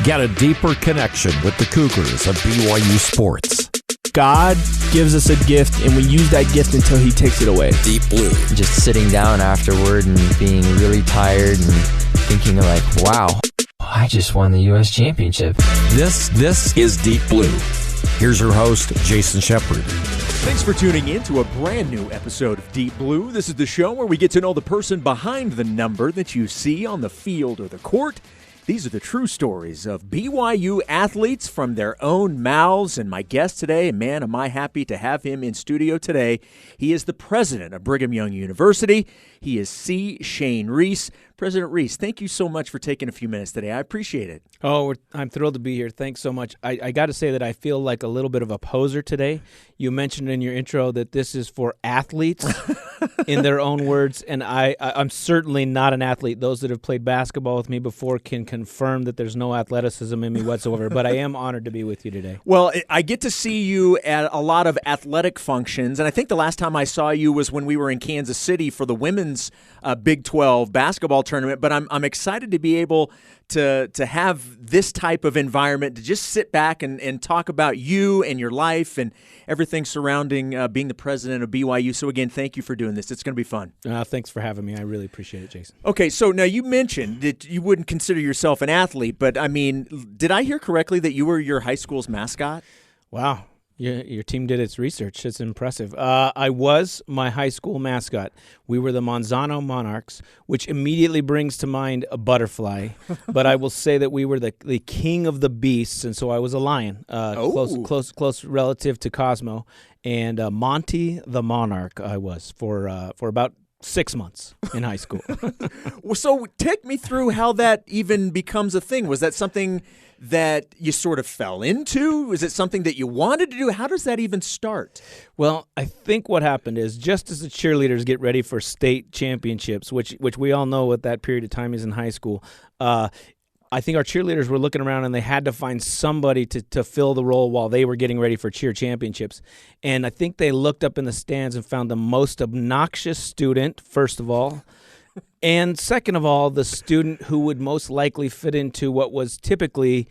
Get a deeper connection with the Cougars of BYU sports. God gives us a gift, and we use that gift until he takes it away. Deep Blue. Just sitting down afterward and being really tired and thinking like, wow, I just won the U.S. championship. This is Deep Blue. Here's your host, Jason Shepard. Thanks for tuning in to a brand new episode of Deep Blue. This is the show where we get to know the person behind the number that you see on the field or the court. These are the true stories of BYU athletes from their own mouths. And my guest today, man, am I happy to have him in studio today. He is the president of Brigham Young University. He is C. Shane Reese. President Reese, thank you so much for taking a few minutes today. I appreciate it. Oh, I'm thrilled to be here. Thanks so much. I got to say that I feel like a little bit of a poser today. You mentioned in your intro that this is for athletes in their own words, and I'm certainly not an athlete. Those that have played basketball with me before can confirm that there's no athleticism in me whatsoever, but I am honored to be with you today. Well, I get to see you at a lot of athletic functions, and I think the last time I saw you was when we were in Kansas City for the women's Big 12 basketball tournament, but I'm excited to be able to have this type of environment to just sit back and talk about you and your life and everything surrounding being the president of BYU. So again, thank you for doing this. It's going to be fun. Thanks for having me. I really appreciate it, Jason. Okay, so now you mentioned that you wouldn't consider yourself an athlete, but I mean, did I hear correctly that you were your high school's mascot? Wow. Your team did its research. It's impressive. I was my high school mascot. We were the Monsanto Monarchs, which immediately brings to mind a butterfly. But I will say that we were the king of the beasts, and so I was a lion, close relative to Cosmo. And Monty the Monarch I was for about 6 months in high school. Well, so take me through how that even becomes a thing. Was that something that you sort of fell into? Was it something that you wanted to do? How does that even start? Well, I think what happened is just as the cheerleaders get ready for state championships, which we all know what that period of time is in high school, I think our cheerleaders were looking around and they had to find somebody to fill the role while they were getting ready for cheer championships. And I think they looked up in the stands and found the most obnoxious student, first of all, and second of all, the student who would most likely fit into what was typically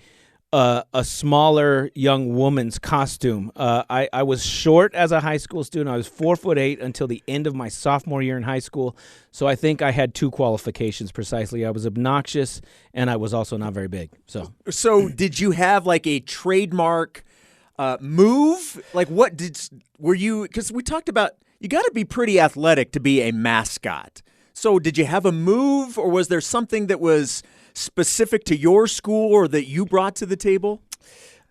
a smaller young woman's costume. I was short as a high school student. I was 4'8" until the end of my sophomore year in high school. So I think I had two qualifications precisely. I was obnoxious, and I was also not very big. So did you have like a trademark move? Like were you? Because we talked about you got to be pretty athletic to be a mascot. So did you have a move, or was there something that was specific to your school or that you brought to the table?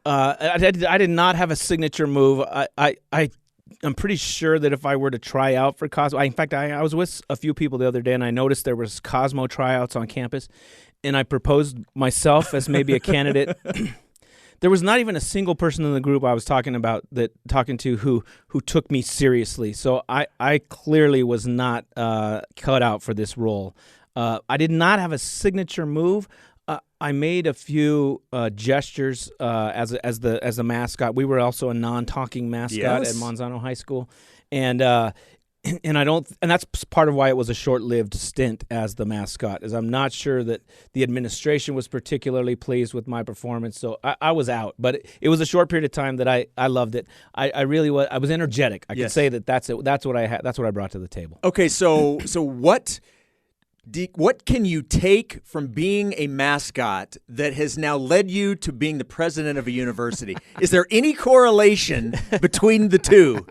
I did not have a signature move. I'm pretty sure that if I were to try out for Cosmo, in fact, I was with a few people the other day, and I noticed there was Cosmo tryouts on campus, and I proposed myself as maybe a candidate. There was not even a single person in the group I was talking to who took me seriously. So I clearly was not cut out for this role. I did not have a signature move. I made a few gestures as the mascot. We were also a non-talking mascot at Monsanto High School, and that's part of why it was a short-lived stint as the mascot. Is I'm not sure that the administration was particularly pleased with my performance, so I was out. But it was a short period of time that I loved it. I really was. I was energetic. I could say that's it. That's what I had. That's what I brought to the table. Okay, so what can you take from being a mascot that has now led you to being the president of a university? Is there any correlation between the two?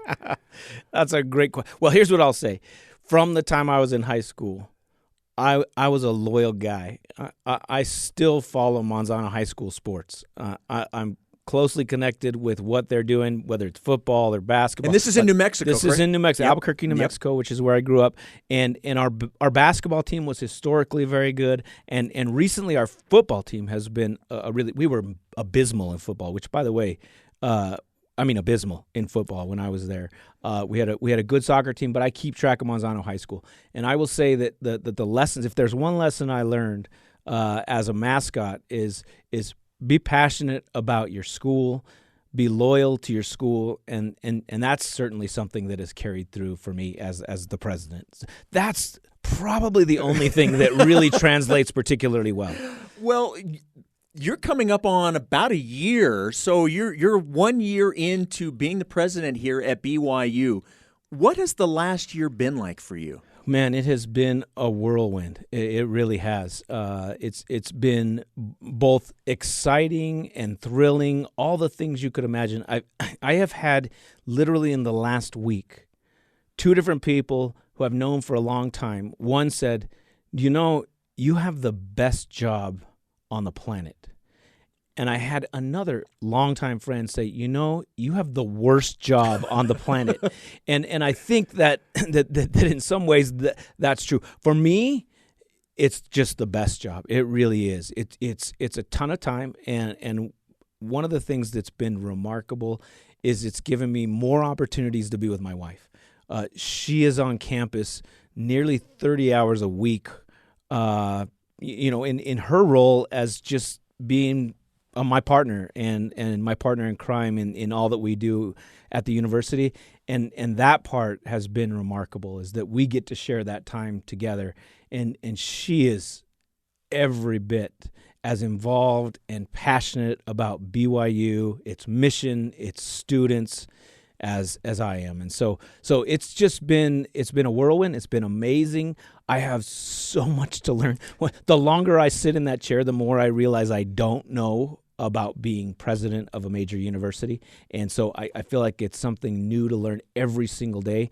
That's a great question. Well, here's what I'll say. From the time I was in high school, I was a loyal guy. I still follow Monsanto High School sports. I'm closely connected with what they're doing, whether it's football or basketball. And this is in New Mexico, This is in New Mexico, Albuquerque, New Mexico, which is where I grew up. And our basketball team was historically very good. And recently our football team has been we were abysmal in football, which, by the way, abysmal in football when I was there. We had a good soccer team, but I keep track of Monsanto High School. And I will say that the lessons, if there's one lesson I learned as a mascot is be passionate about your school, be loyal to your school, and that's certainly something that has carried through for me as the president. That's probably the only thing that really translates particularly well. Well, You're coming up on about a year, so you're 1 year into being the president here at BYU. What has the last year been like for you? Man, it has been a whirlwind. It really has. It's been both exciting and thrilling, all the things you could imagine. I have had literally in the last week 2 different people who I've known for a long time. One said, you have the best job on the planet. And I had another longtime friend say, you have the worst job on the planet. and I think that in some ways that's true. For me, it's just the best job. It really is. It's a ton of time. And one of the things that's been remarkable is it's given me more opportunities to be with my wife. She is on campus nearly 30 hours a week, in her role as just being my partner and my partner in crime in all that we do at the university. And that part has been remarkable, is that we get to share that time together. And she is every bit as involved and passionate about BYU, its mission, its students, as I am. And so it's been a whirlwind. It's been amazing. I have so much to learn. The longer I sit in that chair, the more I realize I don't know about being president of a major university. And so I feel like it's something new to learn every single day,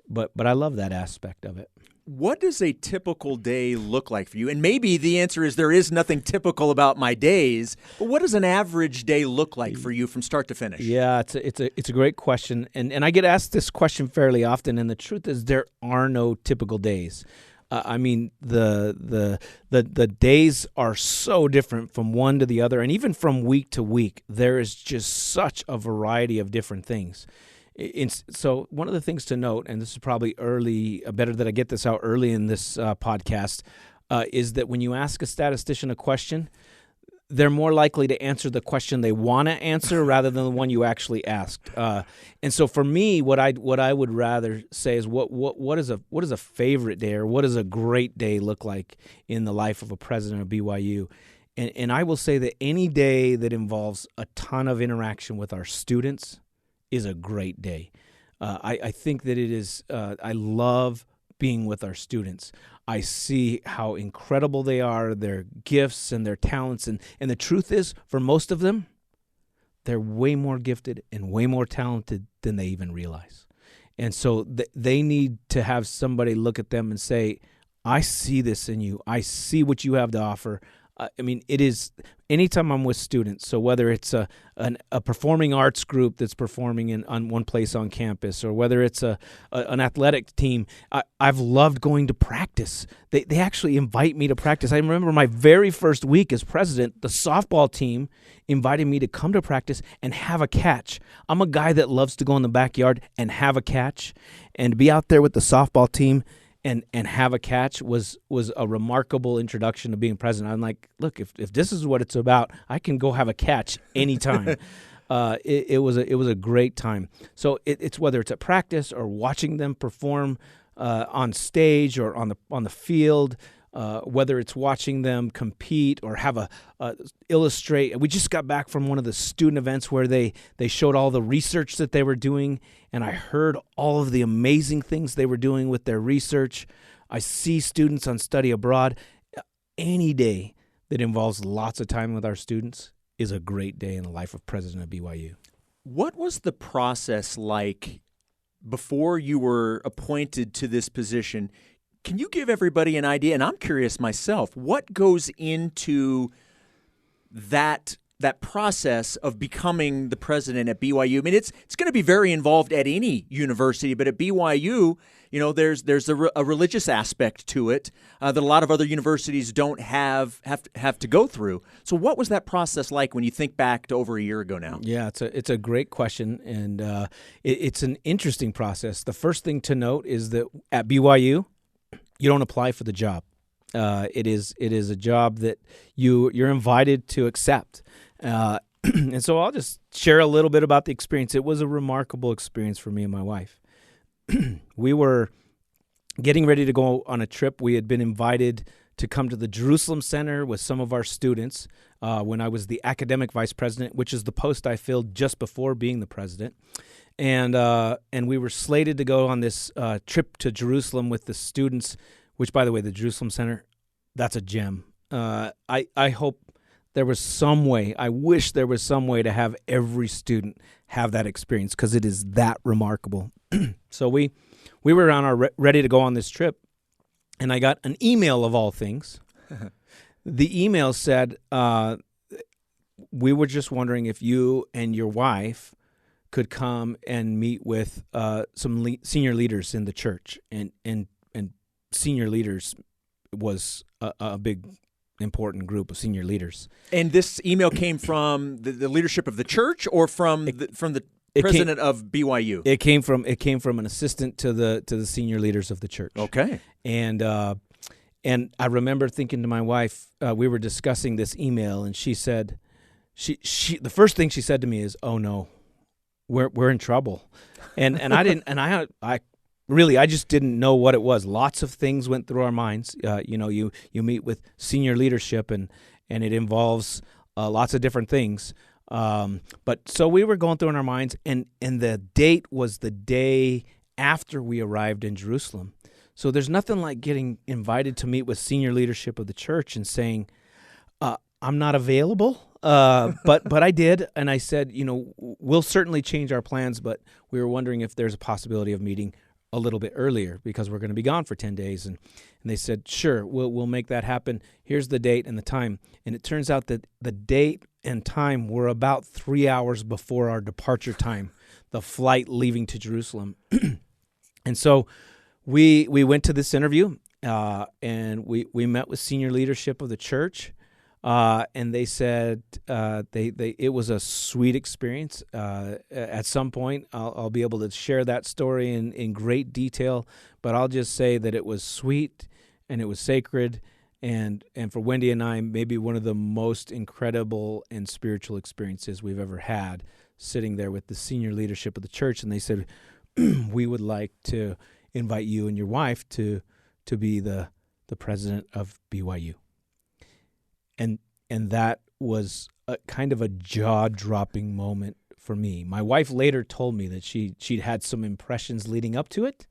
but I love that aspect of it. What does a typical day look like for you? And maybe the answer is there is nothing typical about my days, but what does an average day look like for you from start to finish? Yeah, it's a great question. And I get asked this question fairly often, and the truth is there are no typical days. The days are so different from one to the other, and even from week to week, there is just such a variety of different things. So one of the things to note, and this is probably better that I get this out early in this podcast, is that when you ask a statistician a question, they're more likely to answer the question they want to answer rather than the one you actually asked. And so for me, what I would rather say is what is a favorite day, or what does a great day look like in the life of a president of BYU? And I will say that any day that involves a ton of interaction with our students is a great day. I think that it is. I love being with our students. I see how incredible they are, their gifts and their talents. And the truth is, for most of them, they're way more gifted and way more talented than they even realize. And so they need to have somebody look at them and say, I see this in you. I see what you have to offer. It is anytime I'm with students, so whether it's a performing arts group that's performing on one place on campus, or whether it's an athletic team, I've loved going to practice. They actually invite me to practice. I remember my very first week as president, the softball team invited me to come to practice and have a catch. I'm a guy that loves to go in the backyard and have a catch, and to be out there with the softball team and have a catch was a remarkable introduction to being president. I'm like, look, if this is what it's about, I can go have a catch anytime. It was a great time. So it's whether it's at practice or watching them perform on stage or on the field, whether it's watching them compete or have illustrate. We just got back from one of the student events where they showed all the research that they were doing, and I heard all of the amazing things they were doing with their research. I see students on study abroad. Any day that involves lots of time with our students is a great day in the life of president of BYU. What was the process like before you were appointed to this position? Can you give everybody an idea? And I'm curious myself, what goes into that process of becoming the president at BYU? I mean, it's going to be very involved at any university, but at BYU, there's a religious aspect to it that a lot of other universities don't have to go through. So what was that process like when you think back to over a year ago now? Yeah, it's a great question, and it's an interesting process. The first thing to note is that at BYU, you don't apply for the job. It is a job that you're invited to accept. And so I'll just share a little bit about the experience. It was a remarkable experience for me and my wife. We were getting ready to go on a trip. We had been invited to come to the Jerusalem Center with some of our students when I was the academic vice president, which is the post I filled just before being the president. And we were slated to go on this trip to Jerusalem with the students, which, by the way, the Jerusalem Center, that's a gem. I hope there was some way, I wish there was some way to have every student have that experience, because it is that remarkable. So we were ready to go on this trip, and I got an email of all things. The email said, we were just wondering if you and your wife could come and meet with some senior leaders in the church. And senior leaders was a big, important group of senior leaders. And this email came from the leadership of the church, or from the president of BYU? It came from an assistant to the senior leaders of the church. Okay. And I remember thinking to my wife, we were discussing this email, and she said, she the first thing she said to me is, "Oh no, we're in trouble," and I just didn't know what it was. Lots of things went through our minds. You meet with senior leadership, and it involves lots of different things. But so we were going through in our minds, and the date was the day after we arrived in Jerusalem. So there's nothing like getting invited to meet with senior leadership of the church and saying, I'm not available. But I did, and I said, we'll certainly change our plans, but we were wondering if there's a possibility of meeting a little bit earlier, because we're going to be gone for 10 days. And they said, sure, we'll make that happen. Here's the date and the time. And it turns out that the date and time were about 3 hours before our departure time, the flight leaving to Jerusalem. And so we went to this interview, and we met with senior leadership of the church. And they said it was a sweet experience. At some point, I'll be able to share that story in great detail, but I'll just say that it was sweet and it was sacred, and for Wendy and I, maybe one of the most incredible and spiritual experiences we've ever had, sitting there with the senior leadership of the church. And they said, we would like to invite you and your wife to be the president of BYU. And that was a kind of a jaw-dropping moment for me. My wife later told me that she'd had some impressions leading up to it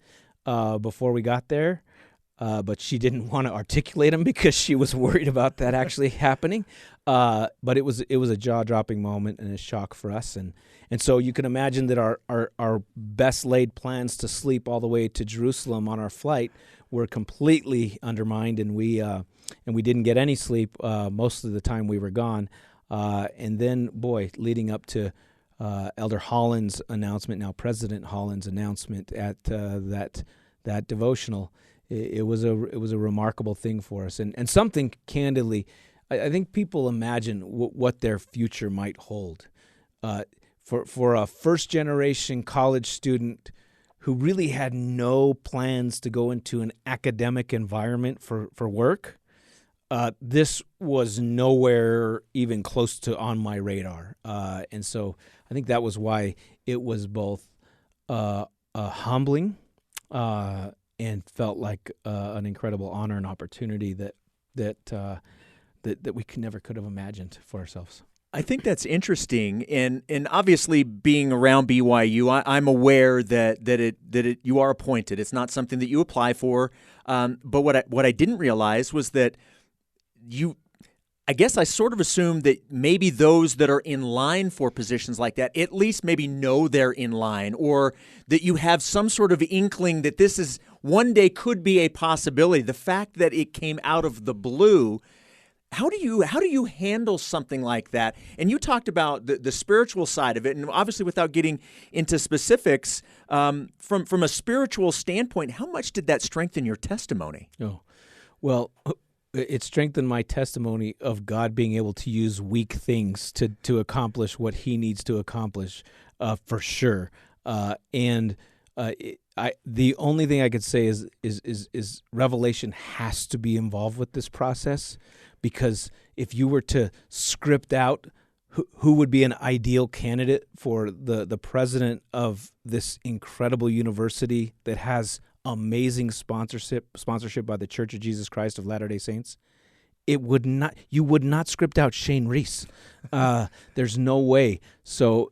before we got there, but she didn't want to articulate them because she was worried about that actually happening. But it was a jaw-dropping moment and a shock for us. And so you can imagine that our best laid plans to sleep all the way to Jerusalem on our flight were completely undermined, and we didn't get any sleep most of the time we were gone. And then, leading up to Elder Holland's announcement, now President Holland's announcement at that devotional, it was a remarkable thing for us, and something candidly, I think people imagine what their future might hold. For a first generation college student who really had no plans to go into an academic environment for work, this was nowhere even close to on my radar. And so I think that was why it was both humbling and felt like an incredible honor and opportunity that we never could have imagined for ourselves. I think that's interesting, and obviously being around BYU, I'm aware that you are appointed. It's not something that you apply for. But what I didn't realize was that I guess I sort of assumed that maybe those that are in line for positions like that at least maybe know they're in line, or that you have some sort of inkling that this is one day could be a possibility. The fact that it came out of the blue. How do you handle something like that? And you talked about the spiritual side of it, and obviously without getting into specifics, from a spiritual standpoint, how much did that strengthen your testimony? Oh, well, it strengthened my testimony of God being able to use weak things to accomplish what He needs to accomplish, for sure. The only thing I could say is revelation has to be involved with this process. Because if you were to script out who would be an ideal candidate for the president of this incredible university that has amazing sponsorship by the Church of Jesus Christ of Latter-day Saints, you would not script out Shane Reese. There's no way. So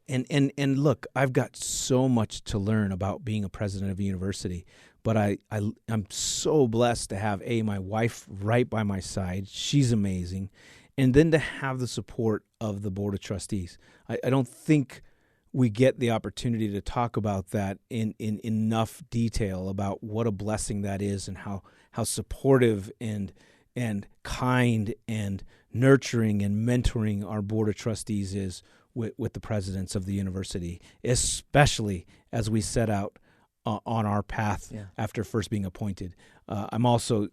look, I've got so much to learn about being a president of a university, but I'm so blessed to have my wife right by my side. She's amazing. And then to have the support of the Board of Trustees. I don't think we get the opportunity to talk about that in enough detail about what a blessing that is and how supportive and kind and nurturing and mentoring our Board of Trustees is with the presidents of the university, especially as we set out on our path after first being appointed. I'm also,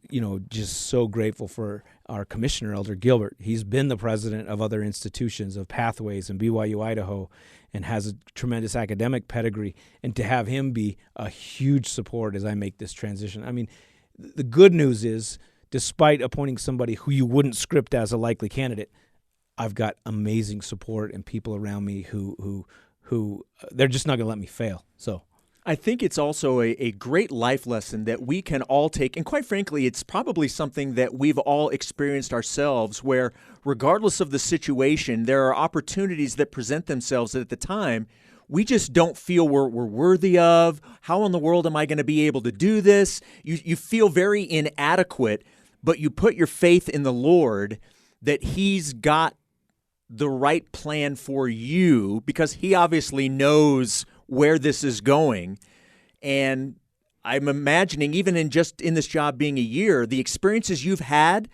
just so grateful for our commissioner, Elder Gilbert. He's been the president of other institutions, of Pathways and BYU Idaho, and has a tremendous academic pedigree. And to have him be a huge support as I make this transition. I mean, the good news is, despite appointing somebody who you wouldn't script as a likely candidate, I've got amazing support and people around me who they're just not going to let me fail. So I think it's also a great life lesson that we can all take. And quite frankly, it's probably something that we've all experienced ourselves where regardless of the situation, there are opportunities that present themselves that at the time we just don't feel we're worthy of. How in the world am I going to be able to do this? You feel very inadequate, but you put your faith in the Lord that He's got the right plan for you because He obviously knows where this is going. And I'm imagining, even in this job being a year, the experiences you've had,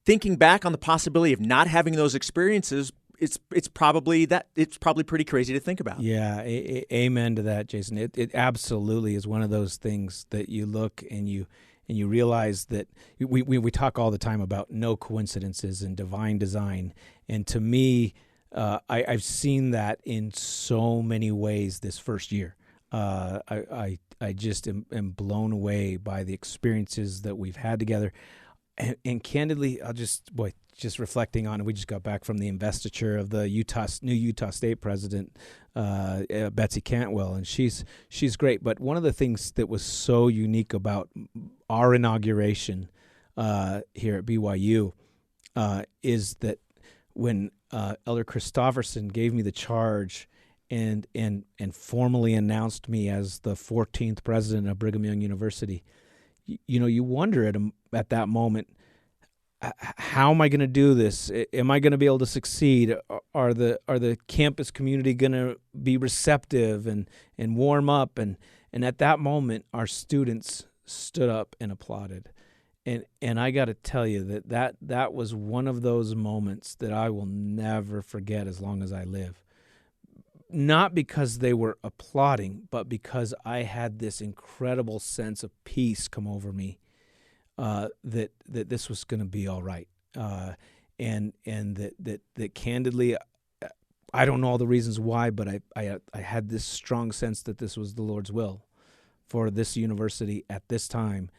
thinking back on the possibility of not having those experiences, it's probably pretty crazy to think about. Yeah, amen to that, Jason. It absolutely is one of those things that you look and you realize that we talk all the time about no coincidences and divine design. And to me, I've seen that in so many ways this first year. I just am blown away by the experiences that we've had together. And candidly, just reflecting on it, we just got back from the investiture of the new Utah State president, Betsy Cantwell, and she's great. But one of the things that was so unique about our inauguration here at BYU is that when Elder Christofferson gave me the charge and formally announced me as the 14th president of Brigham Young University, you wonder at that moment, how am I going to do this? Am I going to be able to succeed? Are the campus community going to be receptive and warm up? And at that moment, our students stood up and applauded. And I got to tell you that was one of those moments that I will never forget as long as I live. Not because they were applauding, but because I had this incredible sense of peace come over me, that this was going to be all right, and that candidly, I don't know all the reasons why, but I had this strong sense that this was the Lord's will for this university at this time.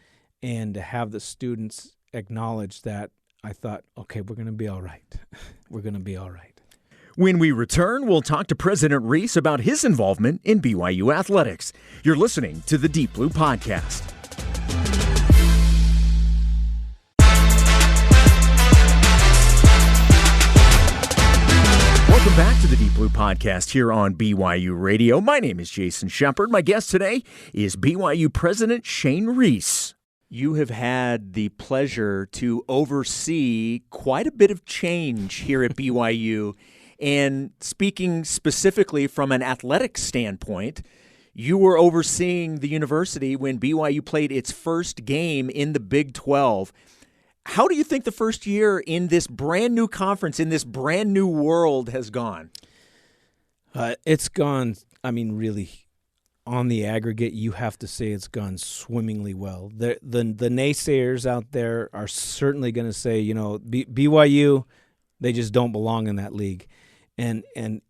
And to have the students acknowledge that, I thought, okay, we're going to be all right. We're going to be all right. When we return, we'll talk to President Reese about his involvement in BYU athletics. You're listening to the Deep Blue Podcast. Welcome back to the Deep Blue Podcast here on BYU Radio. My name is Jason Shepard. My guest today is BYU President Shane Reese. You have had the pleasure to oversee quite a bit of change here at BYU. And speaking specifically from an athletic standpoint, you were overseeing the university when BYU played its first game in the Big 12. How do you think the first year in this brand new conference, in this brand new world has gone? It's gone, really, on the aggregate, you have to say it's gone swimmingly well. The naysayers out there are certainly going to say, BYU, they just don't belong in that league. And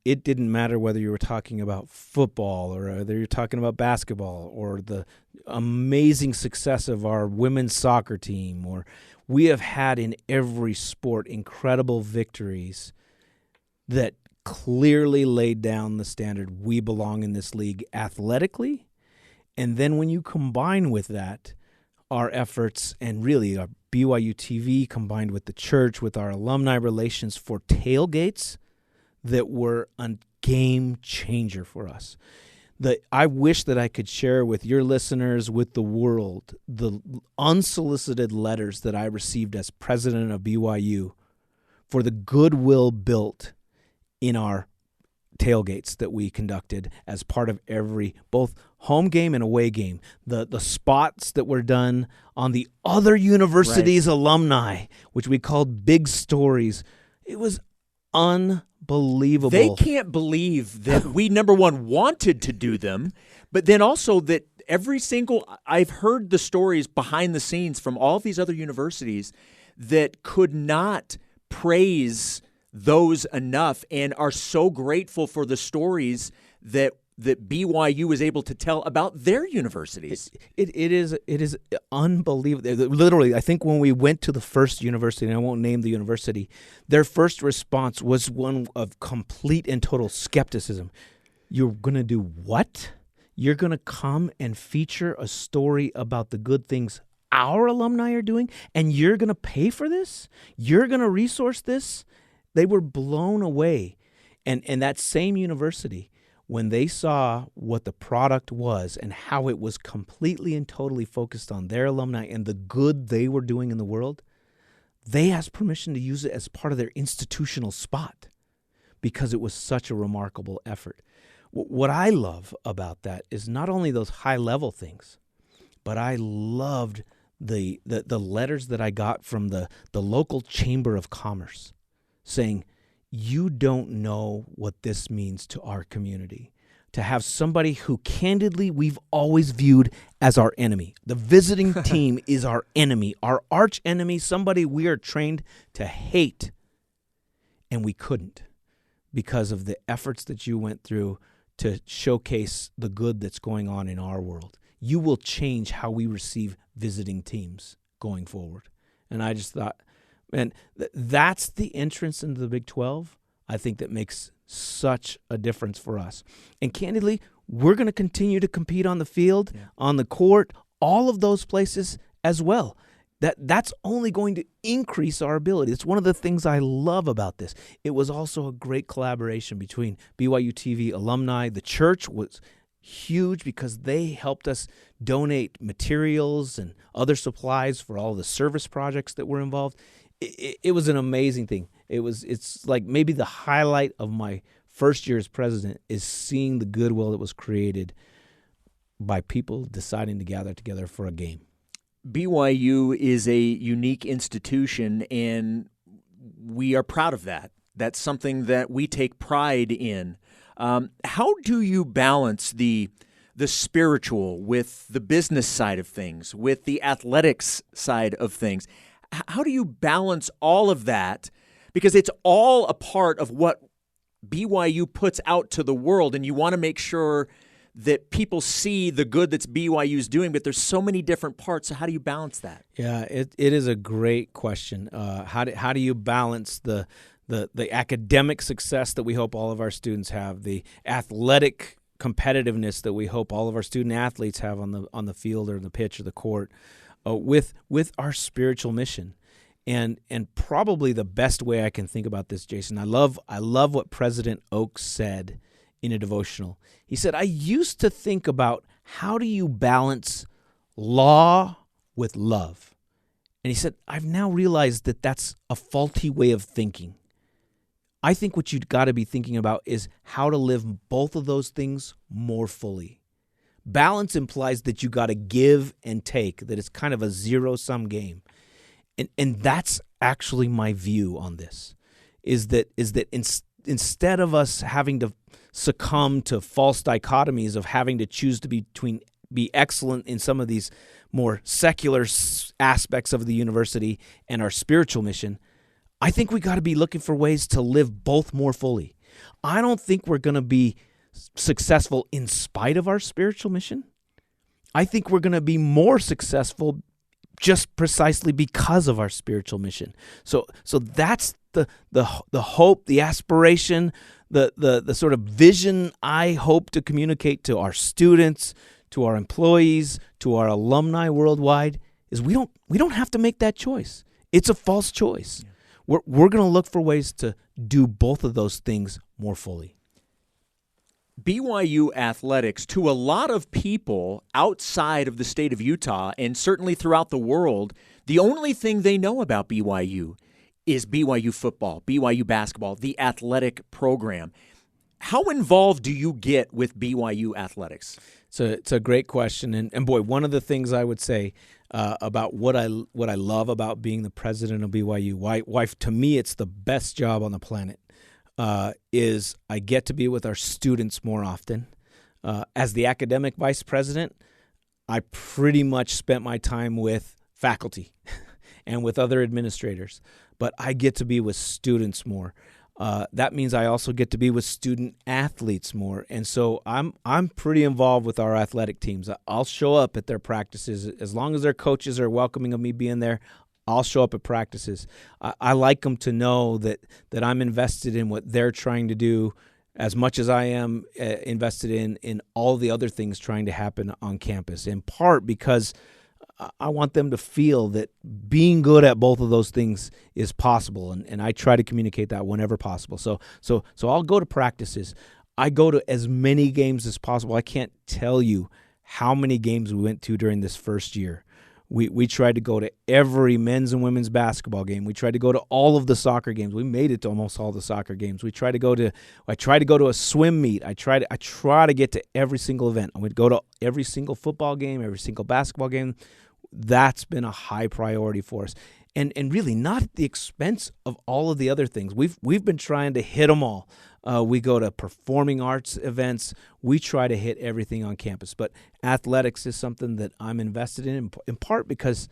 it didn't matter whether you were talking about football or whether you're talking about basketball or the amazing success of our women's soccer team, or we have had in every sport incredible victories that clearly laid down the standard we belong in this league athletically And then when you combine with that our efforts and really our BYUtv combined with the church, with our alumni relations for tailgates that were a game changer for us. I wish that I could share with your listeners, with the world, the unsolicited letters that I received as president of BYU for the goodwill built in our tailgates that we conducted as part of every both home game and away game. The spots that were done on the other universities' alumni, which we called big stories. It was unbelievable. They can't believe that we, number one, wanted to do them, but then also that I've heard the stories behind the scenes from all of these other universities that could not praise those enough and are so grateful for the stories that BYU is able to tell about their universities. It is unbelievable. Literally, I think when we went to the first university, and I won't name the university, their first response was one of complete and total skepticism. You're going to do what? You're going to come and feature a story about the good things our alumni are doing, and you're going to pay for this? You're going to resource this? They were blown away. And that same university, when they saw what the product was and how it was completely and totally focused on their alumni and the good they were doing in the world, they asked permission to use it as part of their institutional spot because it was such a remarkable effort. What I love about that is not only those high-level things, but I loved the letters that I got from the local Chamber of Commerce saying, you don't know what this means to our community. To have somebody who candidly we've always viewed as our enemy. The visiting team is our enemy, our arch enemy, somebody we are trained to hate. And we couldn't because of the efforts that you went through to showcase the good that's going on in our world. You will change how we receive visiting teams going forward. And I just thought, and that's the entrance into the Big 12, I think, that makes such a difference for us. And candidly, we're going to continue to compete on the field, on the court, all of those places as well. That's only going to increase our ability. It's one of the things I love about this. It was also a great collaboration between BYUtv alumni. The church was huge because they helped us donate materials and other supplies for all the service projects that were involved. It was an amazing thing. It's like maybe the highlight of my first year as president is seeing the goodwill that was created by people deciding to gather together for a game. BYU is a unique institution, and we are proud of that. That's something that we take pride in. How do you balance the spiritual with the business side of things, with the athletics side of things? How do you balance all of that? Because it's all a part of what BYU puts out to the world, and you want to make sure that people see the good that's BYU's doing, but there's so many different parts. So how do you balance that? Yeah, it is a great question. How do you balance the academic success that we hope all of our students have, the athletic competitiveness that we hope all of our student athletes have on the field or the pitch or the court, with our spiritual mission? And probably the best way I can think about this, Jason, I love what President Oaks said in a devotional. He said, I used to think about how do you balance law with love? And he said, I've now realized that that's a faulty way of thinking. I think what you've got to be thinking about is how to live both of those things more fully. Balance implies that you got to give and take, that it's kind of a zero-sum game. And that's actually my view on this, is that instead of us having to succumb to false dichotomies of having to choose to be excellent in some of these more secular aspects of the university and our spiritual mission, I think we got to be looking for ways to live both more fully. I don't think we're going to be successful in spite of our spiritual mission. I think we're going to be more successful just precisely because of our spiritual mission. So that's the hope, the aspiration, the sort of vision I hope to communicate to our students, to our employees, to our alumni worldwide, is we don't have to make that choice. It's a false choice. Yeah. We're going to look for ways to do both of those things more fully. BYU athletics, to a lot of people outside of the state of Utah and certainly throughout the world, the only thing they know about BYU is BYU football, BYU basketball, the athletic program. How involved do you get with BYU athletics? So it's a great question, and boy, one of the things I would say about what I love about being the president of BYU, why to me it's the best job on the planet, is I get to be with our students more often. As the academic vice president, I pretty much spent my time with faculty and with other administrators, but I get to be with students more. That means I also get to be with student athletes more, and so I'm pretty involved with our athletic teams. I'll show up at their practices as long as their coaches are welcoming of me being there. I'll show up at practices. I like them to know that I'm invested in what they're trying to do as much as I am invested in all the other things trying to happen on campus, in part because I want them to feel that being good at both of those things is possible, and I try to communicate that whenever possible. So I'll go to practices. I go to as many games as possible. I can't tell you how many games we went to during this first year. We tried to go to every men's and women's basketball game. We tried to go to all of the soccer games. We made it to almost all the soccer games. I tried to go to a swim meet. I try to get to every single event. I would go to every single football game, every single basketball game. That's been a high priority for us. And really not at the expense of all of the other things. We've been trying to hit them all. We go to performing arts events. We try to hit everything on campus. But athletics is something that I'm invested in part because,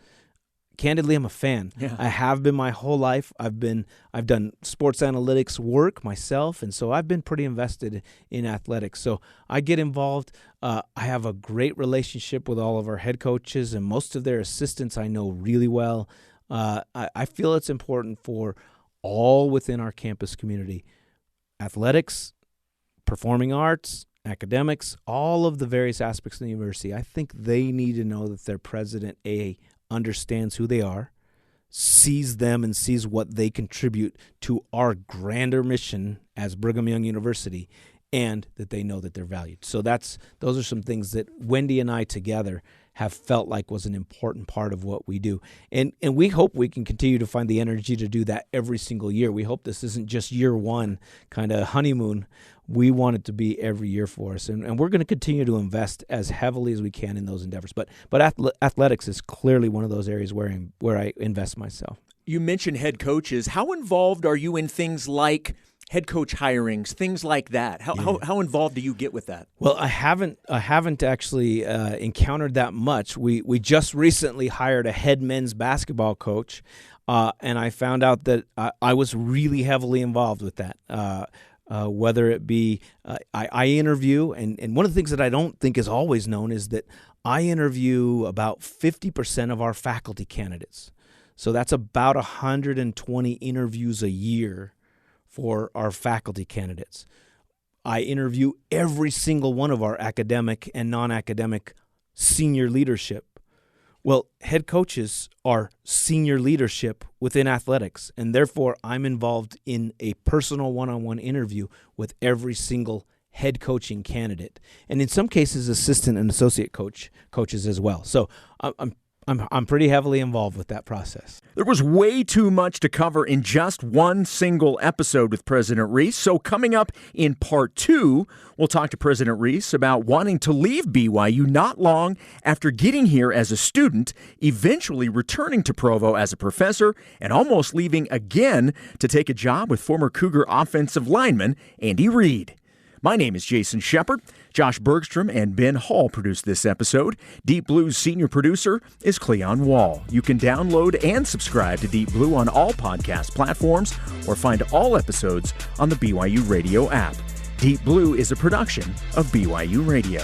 candidly, I'm a fan. Yeah. I have been my whole life. I've done sports analytics work myself, and so I've been pretty invested in athletics. So I get involved. I have a great relationship with all of our head coaches, and most of their assistants I know really well. I feel it's important for all within our campus community. Athletics, performing arts, academics, all of the various aspects of the university. I think they need to know that their president, understands who they are, sees them and sees what they contribute to our grander mission as Brigham Young University, and that they know that they're valued. So those are some things that Wendy and I together have felt like was an important part of what we do. And we hope we can continue to find the energy to do that every single year. We hope this isn't just year one kind of honeymoon. We want it to be every year for us. And we're going to continue to invest as heavily as we can in those endeavors. But athletics is clearly one of those areas where I invest myself. You mentioned head coaches. How involved are you in things like head coach hirings, things like that? How involved do you get with that? Well, I haven't actually encountered that much. We just recently hired a head men's basketball coach, and I found out that I was really heavily involved with that. Whether it be I interview, and one of the things that I don't think is always known is that I interview about 50% of our faculty candidates. So that's about 120 interviews a year for our faculty candidates. I interview every single one of our academic and non-academic senior leadership. Well, head coaches are senior leadership within athletics, and therefore I'm involved in a personal one-on-one interview with every single head coaching candidate, and in some cases assistant and associate coaches as well. So I'm pretty heavily involved with that process. There was way too much to cover in just one single episode with President Reese. So coming up in part 2, we'll talk to President Reese about wanting to leave BYU not long after getting here as a student, eventually returning to Provo as a professor, and almost leaving again to take a job with former Cougar offensive lineman Andy Reid. My name is Jason Shepard. Josh Bergstrom and Ben Hall produced this episode. Deep Blue's senior producer is Cleon Wall. You can download and subscribe to Deep Blue on all podcast platforms or find all episodes on the BYU Radio app. Deep Blue is a production of BYU Radio.